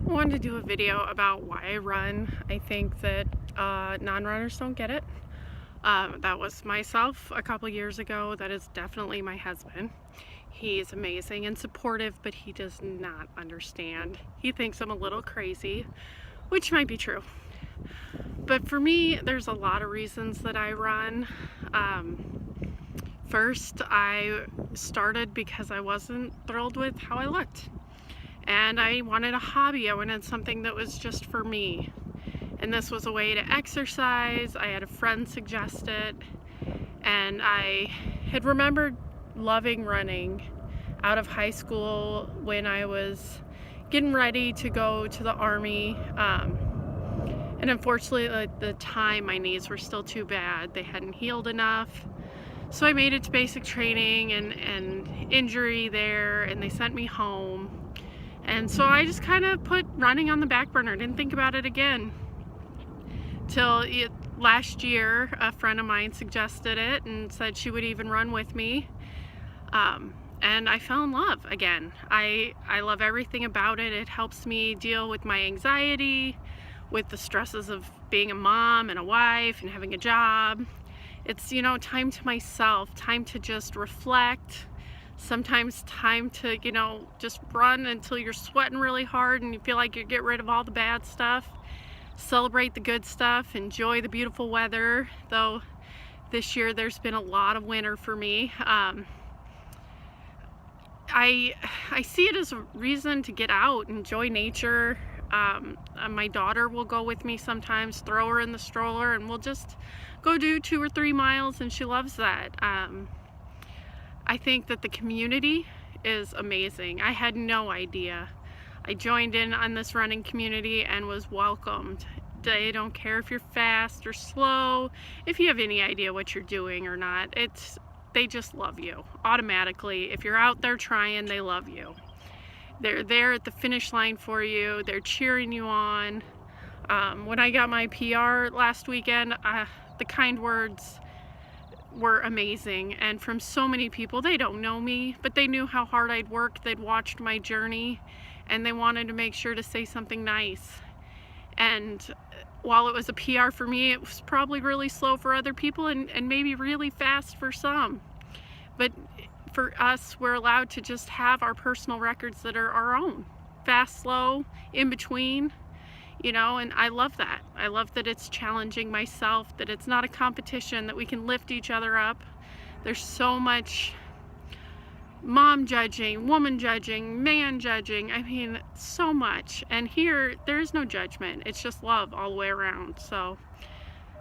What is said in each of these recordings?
I wanted to do a video about why I run. I think that non-runners don't get it. That was myself a couple years ago. That is definitely my husband. He's amazing and supportive, but he does not understand. He thinks I'm a little crazy, which might be true. But for me, there's a lot of reasons that I run. First, I started because I wasn't thrilled with how I looked. And I wanted a hobby. I wanted something that was just for me. And this was a way to exercise. I had a friend suggest it. And I had remembered loving running out of high school when I was getting ready to go to the Army. And unfortunately, at the time, my knees were still too bad. They hadn't healed enough. So I made it to basic training and injury there, and they sent me home. And so I just kind of put running on the back burner. Didn't think about it again. Till last year, a friend of mine suggested it and said she would even run with me. And I fell in love again. I love everything about it. It helps me deal with my anxiety, with the stresses of being a mom and a wife and having a job. It's, time to myself, time to just reflect. Sometimes time to, just run until you're sweating really hard and you feel like you get rid of all the bad stuff. Celebrate the good stuff, enjoy the beautiful weather, though this year there's been a lot of winter for me. I see it as a reason to get out, enjoy nature. My daughter will go with me sometimes, throw her in the stroller, and we'll just go do 2 or 3 miles, and she loves that. I think that the community is amazing. I had no idea. I joined in on this running community and was welcomed. They don't care if you're fast or slow, if you have any idea what you're doing or not. They just love you automatically. If you're out there trying, they love you. They're there at the finish line for you. They're cheering you on. When I got my PR last weekend, the kind words were amazing, and from so many people. They don't know me, but they knew how hard I'd worked. They'd watched my journey, and they wanted to make sure to say something nice. And while it was a PR for me, it was probably really slow for other people, and maybe really fast for some. But for us, we're allowed to just have our personal records that are our own. Fast, slow, in between. And I love that. I love that it's challenging myself, that it's not a competition, that we can lift each other up. There's so much mom judging, woman judging, man judging. I mean, so much. And here, there is no judgment. It's just love all the way around. So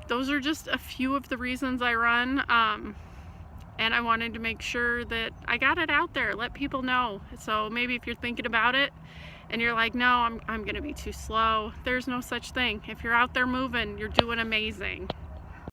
those are just a few of the reasons I run. And I wanted to make sure that I got it out there, let people know. So maybe if you're thinking about it and you're like, no, I'm gonna be too slow, there's no such thing. If you're out there moving, you're doing amazing.